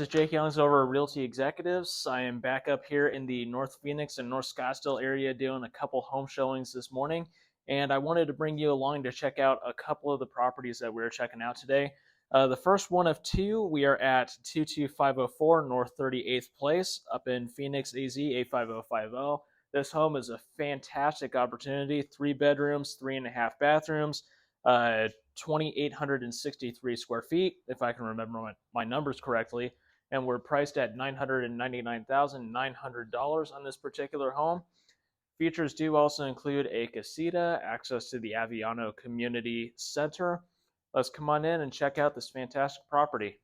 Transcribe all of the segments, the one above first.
is Jake Youngs over at Realty Executives. I am back up here in the North Phoenix and North Scottsdale area doing a couple home showings this morning, and I wanted to bring you along to check out a couple of the properties that we're checking out today. The first one of two, we are at 22504 North 38th Place up in Phoenix, AZ 85050. This home is a fantastic opportunity, 3 bedrooms, 3.5 bathrooms, 2,863 square feet, if I can remember my numbers correctly, and we're priced at $999,900 on this particular home. Features do also include a casita, access to the Aviano Community Center. Let's come on in and check out this fantastic property.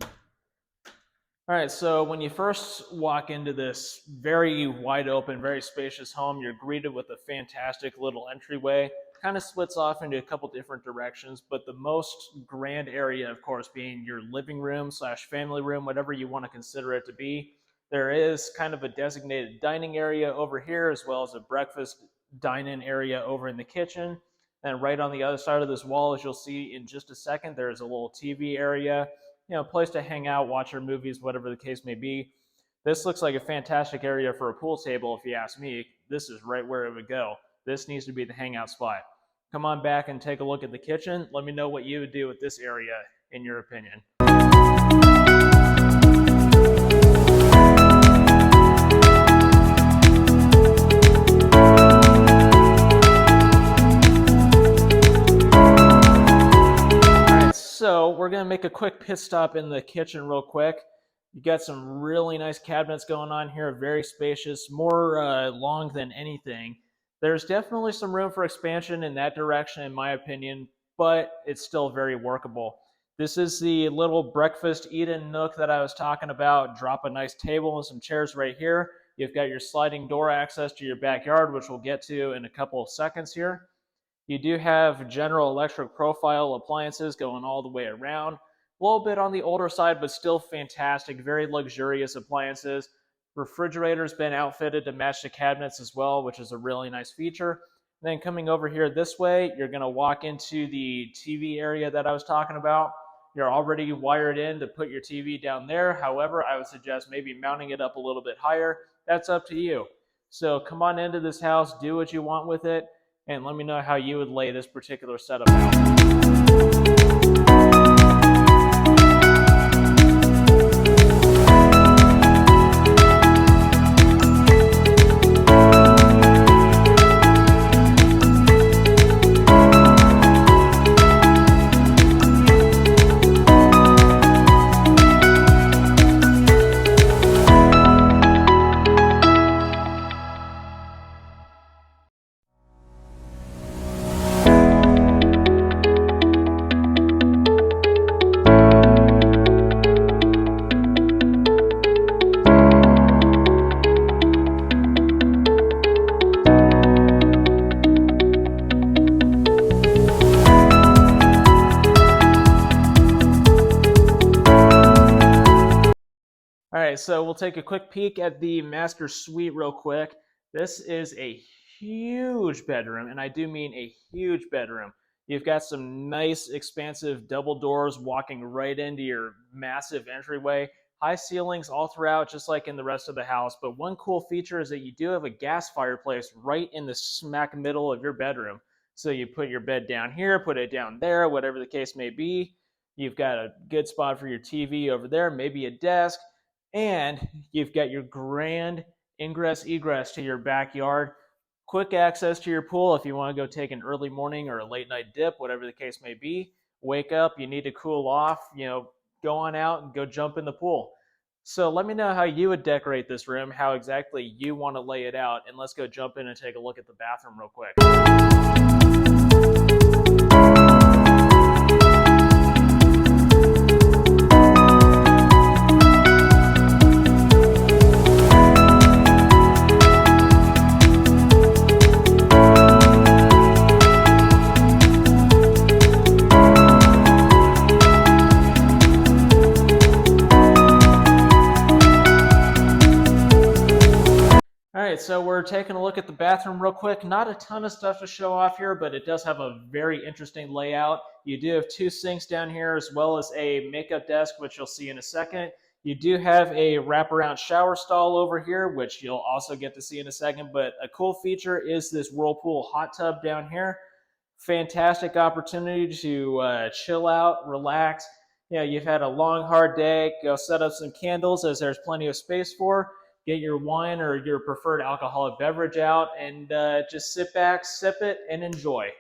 All right, so when you first walk into this very wide open, very spacious home, you're greeted with a fantastic little entryway. Kind of splits off into a couple different directions, but the most grand area, of course, being your living room / family room, whatever you want to consider it to be. There is kind of a designated dining area over here, as well as a breakfast dine-in area over in the kitchen. And right on the other side of this wall, as you'll see in just a second, there's a little TV area, a place to hang out, watch your movies, whatever the case may be. This looks like a fantastic area for a pool table, if you ask me. This is right where it would go. This needs to be the hangout spot. Come on back and take a look at the kitchen. Let me know what you would do with this area, in your opinion. So we're going to make a quick pit stop in the kitchen real quick. You got some really nice cabinets going on here, very spacious, more long than anything. There's definitely some room for expansion in that direction, in my opinion, but it's still very workable. This is the little breakfast eat-in nook that I was talking about. Drop a nice table and some chairs right here. You've got your sliding door access to your backyard, which we'll get to in a couple of seconds here. You do have General Electric profile appliances going all the way around. A little bit on the older side, but still fantastic, very luxurious appliances. Refrigerator's been outfitted to match the cabinets as well, which is a really nice feature. And then coming over here this way, you're going to walk into the TV area that I was talking about. You're already wired in to put your TV down there. However, I would suggest maybe mounting it up a little bit higher. That's up to you. So come on into this house, do what you want with it, and let me know how you would lay this particular setup out. All right, so we'll take a quick peek at the master suite real quick. This is a huge bedroom, and I do mean a huge bedroom. You've got some nice, expansive double doors walking right into your massive entryway. High ceilings all throughout, just like in the rest of the house. But one cool feature is that you do have a gas fireplace right in the smack middle of your bedroom. So you put your bed down here, put it down there, whatever the case may be. You've got a good spot for your TV over there, maybe a desk. And you've got your grand ingress-egress to your backyard. Quick access to your pool if you want to go take an early morning or a late night dip, whatever the case may be. Wake up, you need to cool off, go on out and go jump in the pool. So let me know how you would decorate this room, how exactly you want to lay it out, and let's go jump in and take a look at the bathroom real quick. All right, so we're taking a look at the bathroom real quick. Not a ton of stuff to show off here, but it does have a very interesting layout. You do have 2 sinks down here as well as a makeup desk, which you'll see in a second. You do have a wraparound shower stall over here, which you'll also get to see in a second. But a cool feature is this Whirlpool hot tub down here. Fantastic opportunity to chill out, relax. You've had a long, hard day. Go set up some candles, as there's plenty of space for. Get your wine or your preferred alcoholic beverage out and just sit back, sip it, and enjoy.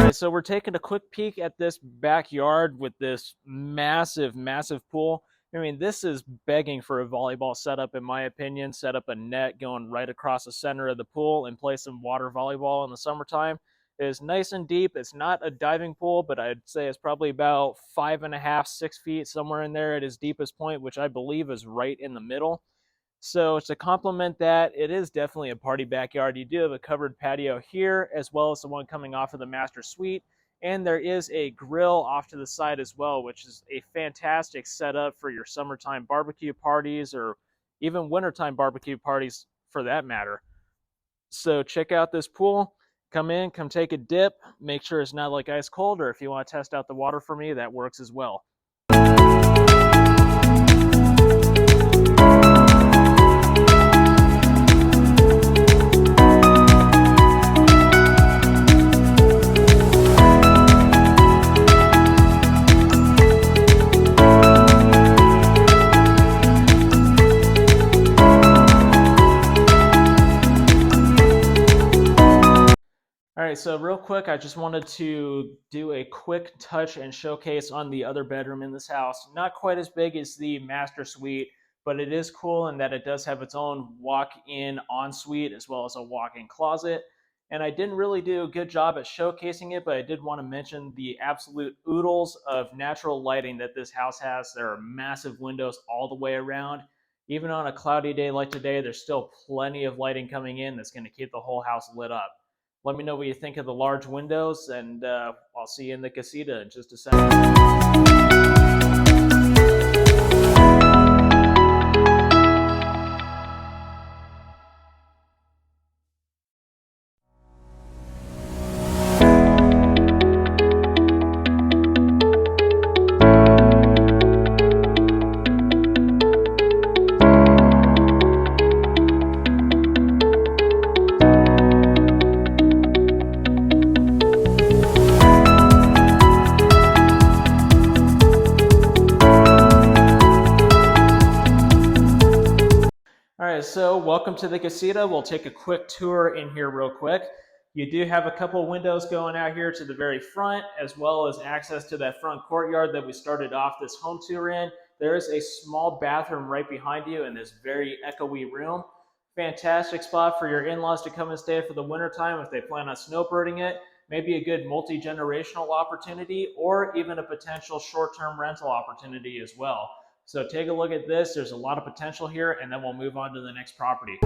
So we're taking a quick peek at this backyard with this massive, massive pool. I mean, this is begging for a volleyball setup, in my opinion. Set up a net going right across the center of the pool and play some water volleyball in the summertime. It is nice and deep. It's not a diving pool, but I'd say it's probably about 5.5, 6 feet, somewhere in there at its deepest point, which I believe is right in the middle. So to complement that, it is definitely a party backyard. You do have a covered patio here, as well as the one coming off of the master suite. And there is a grill off to the side as well, which is a fantastic setup for your summertime barbecue parties or even wintertime barbecue parties for that matter. So check out this pool. Come in, come take a dip. Make sure it's not like ice cold, or if you want to test out the water for me, that works as well. All right, so real quick, I just wanted to do a quick touch and showcase on the other bedroom in this house. Not quite as big as the master suite, but it is cool in that it does have its own walk-in ensuite as well as a walk-in closet. And I didn't really do a good job at showcasing it, but I did want to mention the absolute oodles of natural lighting that this house has. There are massive windows all the way around. Even on a cloudy day like today, there's still plenty of lighting coming in that's going to keep the whole house lit up. Let me know what you think of the large windows, and I'll see you in the casita in just a second. So welcome to the casita. We'll take a quick tour in here real quick. You do have a couple windows going out here to the very front, as well as access to that front courtyard that we started off this home tour in. There is a small bathroom right behind you in this very echoey room. Fantastic spot for your in-laws to come and stay for the wintertime if they plan on snowbirding it. Maybe a good multi-generational opportunity, or even a potential short-term rental opportunity as well. So take a look at this. There's a lot of potential here, and then we'll move on to the next property.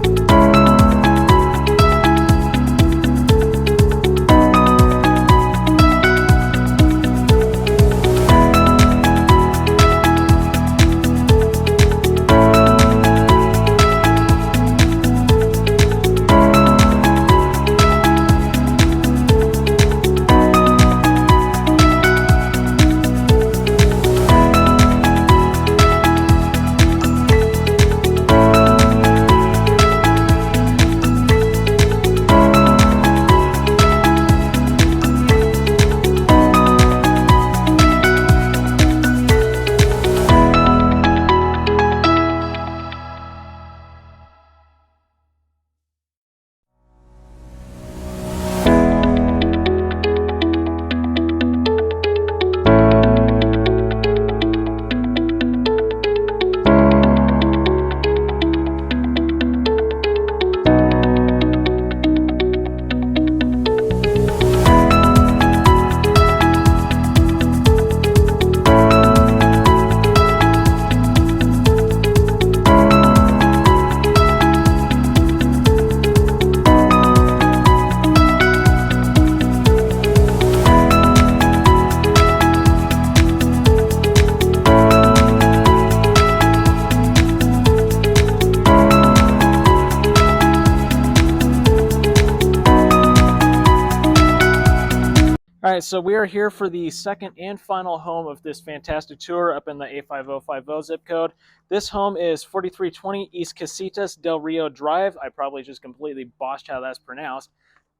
All right, so we are here for the second and final home of this fantastic tour up in the 85050 zip code. This home is 4320 East Casitas del Rio Drive. I probably just completely botched how that's pronounced,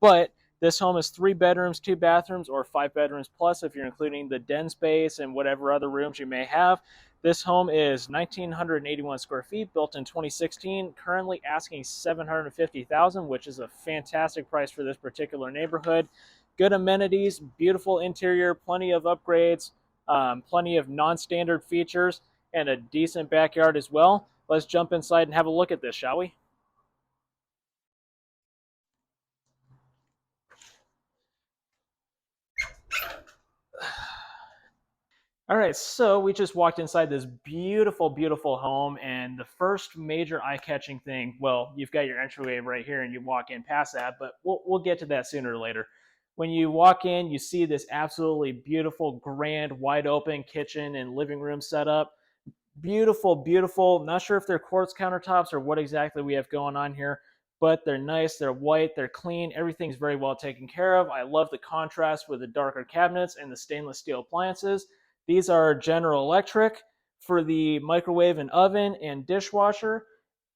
but this home is 3 bedrooms, 2 bathrooms, or 5 bedrooms plus if you're including the den space and whatever other rooms you may have. This home is 1,981 square feet, built in 2016, currently asking $750,000, which is a fantastic price for this particular neighborhood. Good amenities, beautiful interior, plenty of upgrades, plenty of non-standard features, and a decent backyard as well. Let's jump inside and have a look at this, shall we? All right, so we just walked inside this beautiful, beautiful home, and the first major eye-catching thing, well, you've got your entryway right here, and you walk in past that, but we'll get to that sooner or later. When you walk in, you see this absolutely beautiful, grand, wide-open kitchen and living room setup. Beautiful, beautiful. Not sure if they're quartz countertops or what exactly we have going on here, but they're nice, they're white, they're clean, everything's very well taken care of. I love the contrast with the darker cabinets and the stainless steel appliances. These are General Electric for the microwave and oven and dishwasher,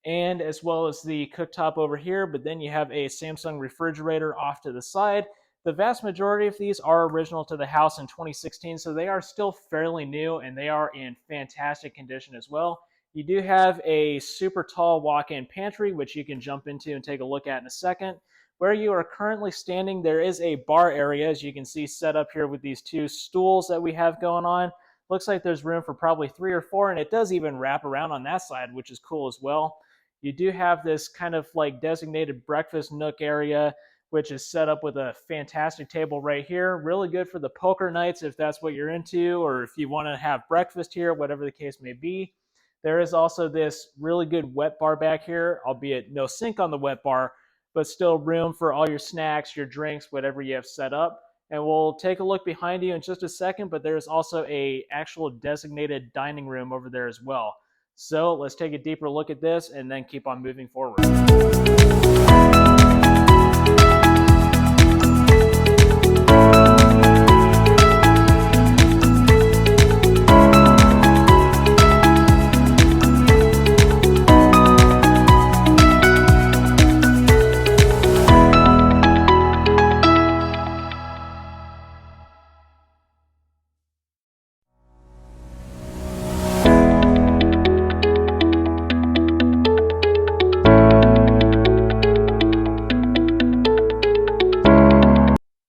and as well as the cooktop over here, but then you have a Samsung refrigerator off to the side. The vast majority of these are original to the house in 2016, so they are still fairly new and they are in fantastic condition as well. You do have a super tall walk-in pantry, which you can jump into and take a look at in a second. Where you are currently standing, there is a bar area, as you can see, set up here with these 2 stools that we have going on. Looks like there's room for probably 3 or 4, and it does even wrap around on that side, which is cool as well. You do have this kind of like designated breakfast nook area, which is set up with a fantastic table right here. Really good for the poker nights if that's what you're into, or if you want to have breakfast here, whatever the case may be. There is also this really good wet bar back here, albeit no sink on the wet bar, but still room for all your snacks, your drinks, whatever you have set up. And we'll take a look behind you in just a second, but there's also a actual designated dining room over there as well. So let's take a deeper look at this and then keep on moving forward.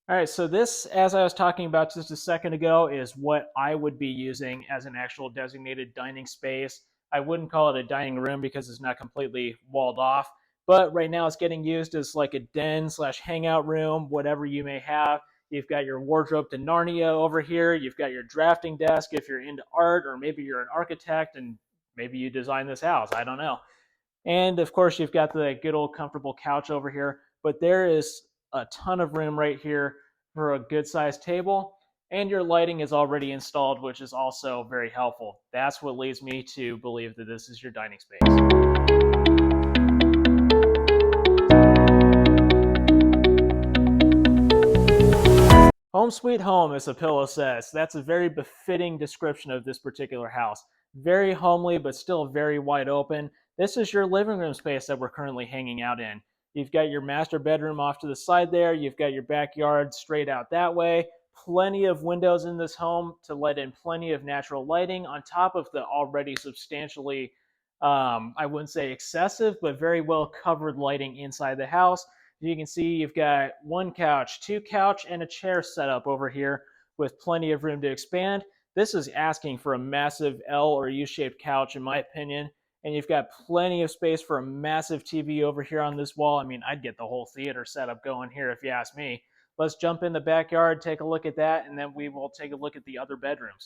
All right, so this, as I was talking about just a second ago, is what I would be using as an actual designated dining space. I wouldn't call it a dining room because it's not completely walled off, but right now it's getting used as like a den slash hangout room, whatever you may have. You've got your wardrobe to Narnia over here. You've got your drafting desk if you're into art, or maybe you're an architect and maybe you designed this house. I don't know. And of course, you've got the good old comfortable couch over here, but there is a ton of room right here for a good sized table. And your lighting is already installed, which is also very helpful. That's what leads me to believe that this is your dining space. Home sweet home, as the pillow says. That's a very befitting description of this particular house. Very homely, but still very wide open. This is your living room space that we're currently hanging out in. You've got your master bedroom off to the side there. You've got your backyard straight out that way. Plenty of windows in this home to let in plenty of natural lighting on top of the already substantially, I wouldn't say excessive, but very well covered lighting inside the house. You can see you've got 1 couch, 2 couch, and a chair set up over here with plenty of room to expand. This is asking for a massive L or U-shaped couch in my opinion. And you've got plenty of space for a massive TV over here on this wall. I mean, I'd get the whole theater setup going here if you ask me. Let's jump in the backyard, take a look at that, and then we will take a look at the other bedrooms.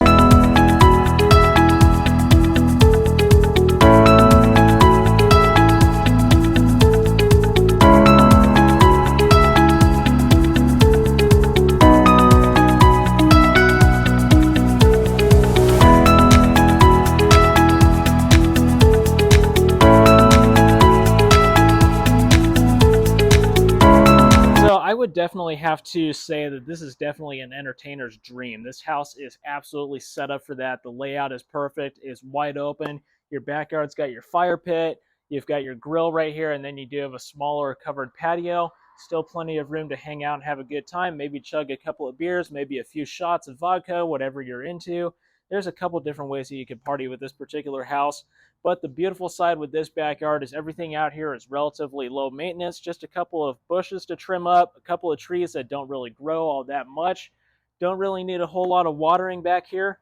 would definitely have to say that this is definitely an entertainer's dream. This house is absolutely set up for that. The layout is perfect. It's wide open. Your backyard's got your fire pit. You've got your grill right here, and then you do have a smaller covered patio. Still plenty of room to hang out and have a good time. Maybe chug a couple of beers, maybe a few shots of vodka, whatever you're into. There's a couple different ways that you can party with this particular house. But the beautiful side with this backyard is everything out here is relatively low maintenance. Just a couple of bushes to trim up, a couple of trees that don't really grow all that much. Don't really need a whole lot of watering back here,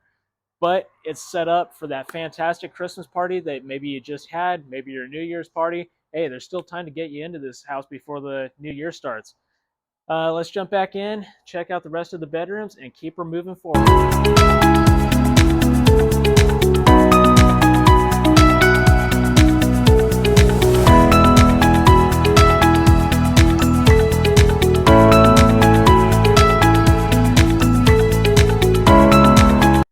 but it's set up for that fantastic Christmas party that maybe you just had, maybe your New Year's party. Hey, there's still time to get you into this house before the new year starts. Let's jump back in, check out the rest of the bedrooms, and keep her moving forward.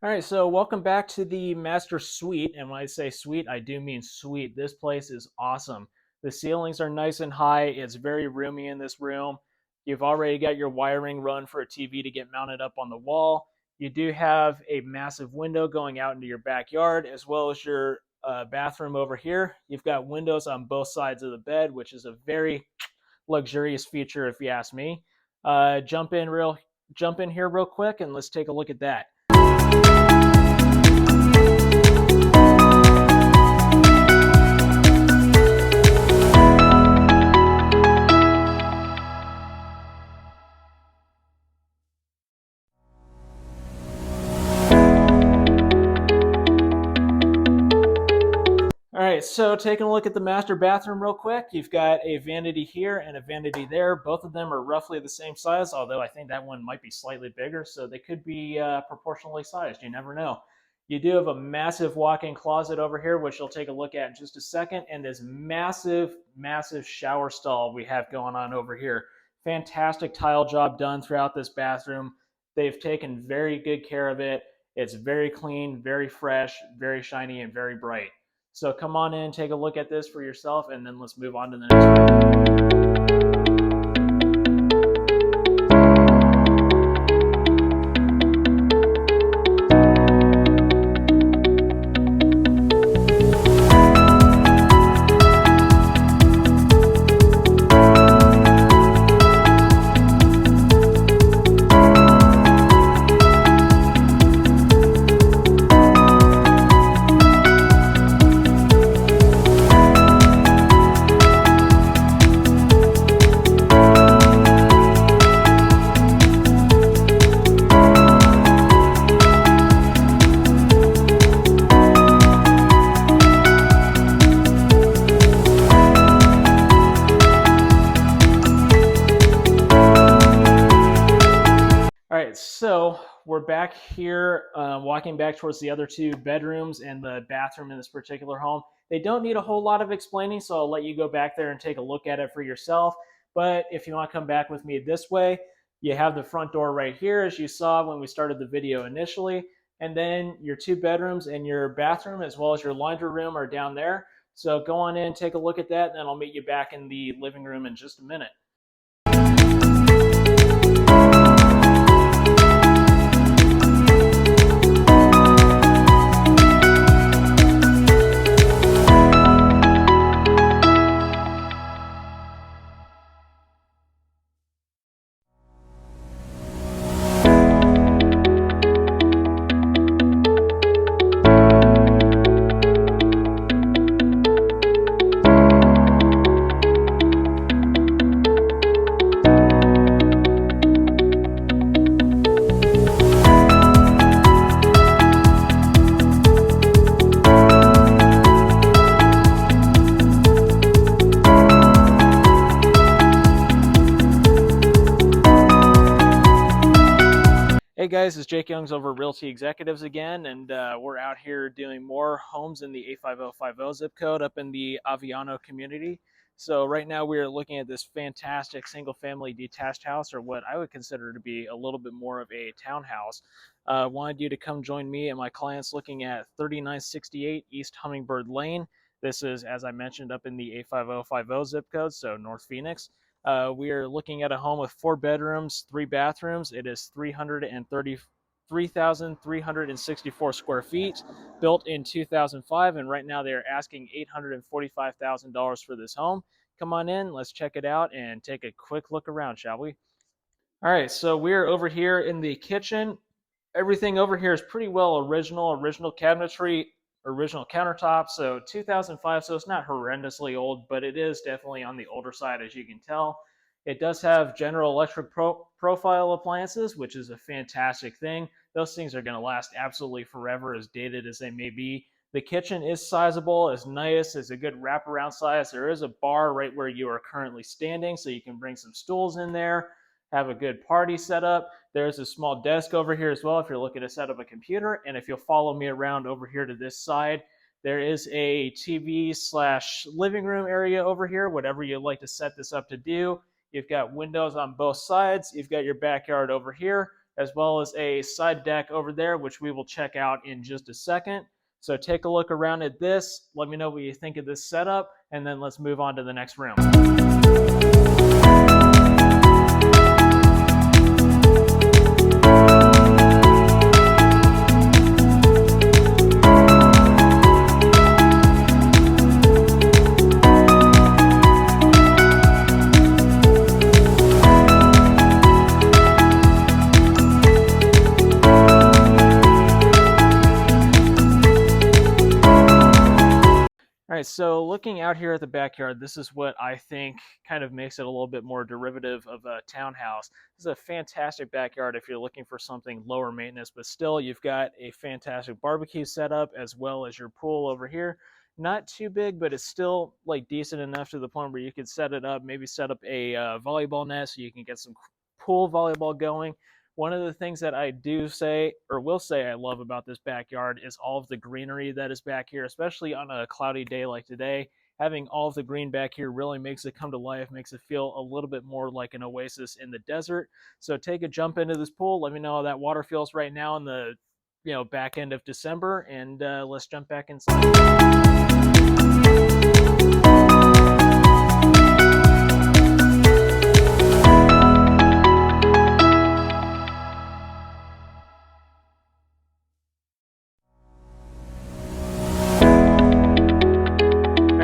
All right, so welcome back to the master suite. And when I say suite, I do mean suite. This place is awesome. The ceilings are nice and high. It's very roomy in this room. You've already got your wiring run for a TV to get mounted up on the wall. You do have a massive window going out into your backyard, as well as your bathroom over here. You've got windows on both sides of the bed, which is a very luxurious feature, if you ask me. Jump in here real quick, and let's take a look at that. All right, so taking a look at the master bathroom real quick, you've got a vanity here and a vanity there. Both of them are roughly the same size, although I think that one might be slightly bigger, so they could be proportionally sized. You never know. You do have a massive walk-in closet over here, which you'll take a look at in just a second, and this massive, massive shower stall we have going on over here. Fantastic tile job done throughout this bathroom. They've taken very good care of it. It's very clean, very fresh, very shiny, and very bright. So come on in, take a look at this for yourself, and then let's move on to the next one. All right, so we're back here, walking back towards the other two bedrooms and the bathroom in this particular home. They don't need a whole lot of explaining, so I'll let you go back there and take a look at it for yourself. But if you want to come back with me this way, you have the front door right here, as you saw when we started the video initially. And then your two bedrooms and your bathroom, as well as your laundry room, are down there. So go on in, take a look at that, and then I'll meet you back in the living room in just a minute. Hey guys, it's Jake Youngs over Realty Executives again, and we're out here doing more homes in the 85050 zip code up in the Aviano community. So right now we are looking at this fantastic single-family detached house, or what I would consider to be a little bit more of a townhouse. Wanted you to come join me and my clients looking at 3968 East Hummingbird Lane. This is, as I mentioned, up in the 85050 zip code, so North Phoenix. We are looking at a home with 4 bedrooms, 3 bathrooms. It is 333,364 square feet, built in 2005, and right now they are asking $845,000 for this home. Come on in, let's check it out and take a quick look around, shall we? All right, so we're over here in the kitchen. Everything over here is pretty well original cabinetry, original countertops. So 2005, so it's not horrendously old, but it is definitely on the older side, as you can tell. It does have General Electric profile appliances, which is a fantastic thing. Those things are going to last absolutely forever, as dated as they may be. The kitchen is sizable, is nice, is a good wraparound size. There is a bar right where you are currently standing, so you can bring some stools in there, have a good party set up. There's a small desk over here as well if you're looking to set up a computer. And if you'll follow me around over here to this side, there is a TV slash living room area over here, whatever you'd like to set this up to do. You've got windows on both sides. You've got your backyard over here, as well as a side deck over there, which we will check out in just a second. So take a look around at this. Let me know what you think of this setup, and then let's move on to the next room. All right, so looking out here at the backyard, this is what I think kind of makes it a little bit more derivative of a townhouse. This is a fantastic backyard if you're looking for something lower maintenance, but still you've got a fantastic barbecue setup as well as your pool over here. Not too big, but it's still like decent enough to the point where you could set it up, maybe set up a volleyball net so you can get some pool volleyball going. One of the things that I do say, or will say, I love about this backyard is all of the greenery that is back here, especially on a cloudy day like today. Having all of the green back here really makes it come to life, makes it feel a little bit more like an oasis in the desert. So take a jump into this pool. Let me know how that water feels right now in the back end of December, and let's jump back inside.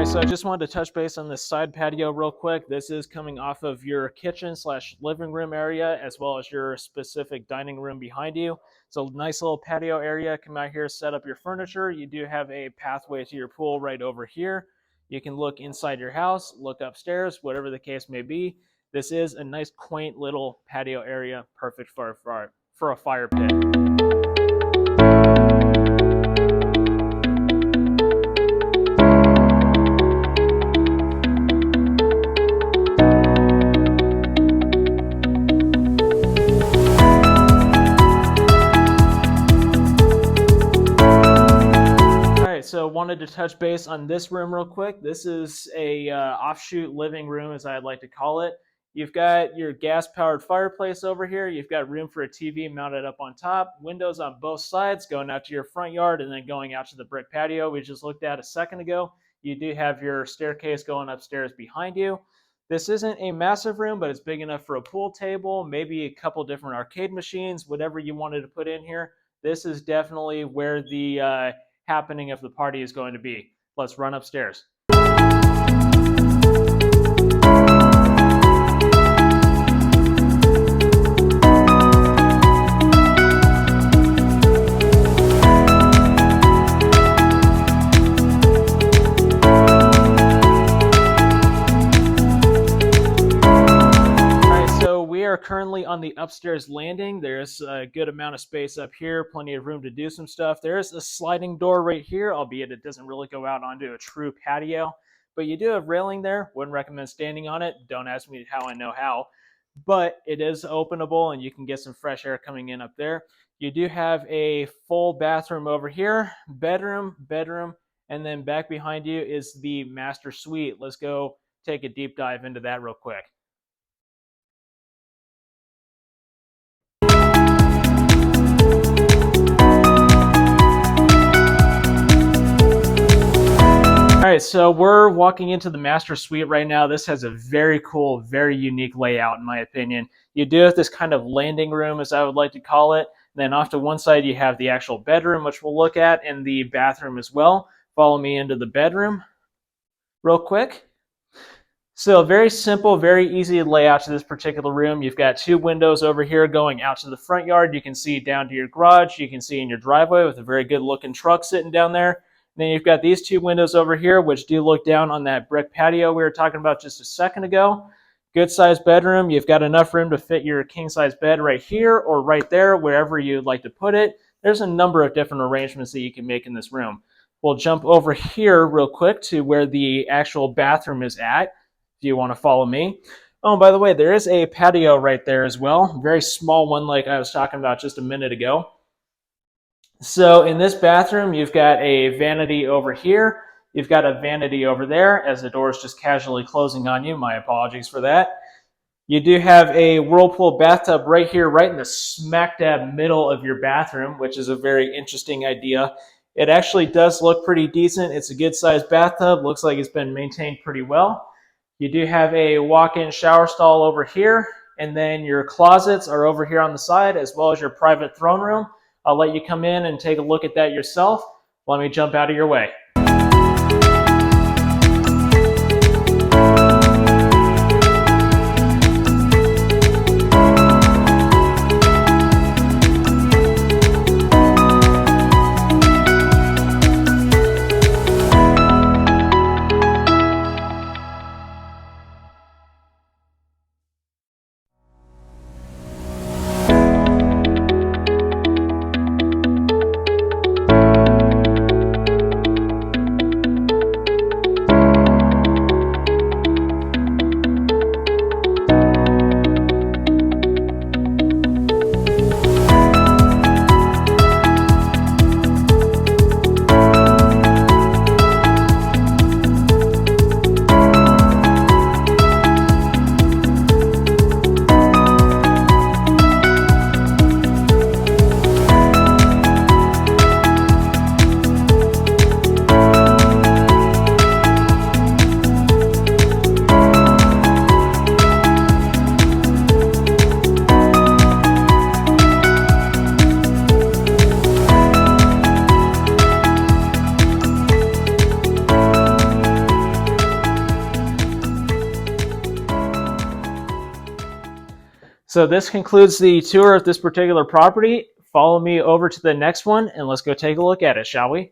So I just wanted to touch base on this side patio real quick. This is coming off of your kitchen slash living room area, as well as your specific dining room behind you. So nice little patio area. Come out here, set up your furniture. You do have a pathway to your pool right over here. You can look inside your house, look upstairs, whatever the case may be. This is a nice, quaint little patio area, perfect for a fire pit. So wanted to touch base on this room real quick. This is a offshoot living room, as I'd like to call it. You've got your gas-powered fireplace over here. You've got room for a TV mounted up on top. Windows on both sides going out to your front yard and then going out to the brick patio we just looked at a second ago. You do have your staircase going upstairs behind you. This isn't a massive room, but it's big enough for a pool table, maybe a couple different arcade machines, whatever you wanted to put in here. This is definitely where the happening of the party is going to be. Let's run upstairs. Currently on the upstairs landing. There's a good amount of space up here, plenty of room to do some stuff. There's a sliding door right here, albeit it doesn't really go out onto a true patio, but you do have railing there. Wouldn't recommend standing on it. Don't ask me how I know how, but it is openable and you can get some fresh air coming in up there. You do have a full bathroom over here, bedroom, and then back behind you is the master suite. Let's go take a deep dive into that real quick. All right, right, so we're walking into the master suite right now. This has a very cool, very unique layout, in my opinion. You do have this kind of landing room, as I would like to call it. Then off to one side, you have the actual bedroom, which we'll look at, and the bathroom as well. Follow me into the bedroom real quick. So very simple, very easy layout to this particular room. You've got two windows over here going out to the front yard. You can see down to your garage. You can see in your driveway with a very good looking truck sitting down there. And then you've got these two windows over here, which do look down on that brick patio we were talking about just a second ago. Good sized bedroom. You've got enough room to fit your king size bed right here or right there, wherever you'd like to put it. There's a number of different arrangements that you can make in this room. We'll jump over here real quick to where the actual bathroom is at. If you want to follow me. Oh, by the way, there is a patio right there as well. Very small one like I was talking about just a minute ago. So in this bathroom, you've got a vanity over here. You've got a vanity over there as the door is just casually closing on you. My apologies for that. You do have a whirlpool bathtub right here, right in the smack dab middle of your bathroom, which is a very interesting idea. It actually does look pretty decent. It's a good sized bathtub. Looks like it's been maintained pretty well. You do have a walk-in shower stall over here, and then your closets are over here on the side, as well as your private throne room. I'll let you come in and take a look at that yourself. Let me jump out of your way. So this concludes the tour of this particular property. Follow me over to the next one and let's go take a look at it, shall we?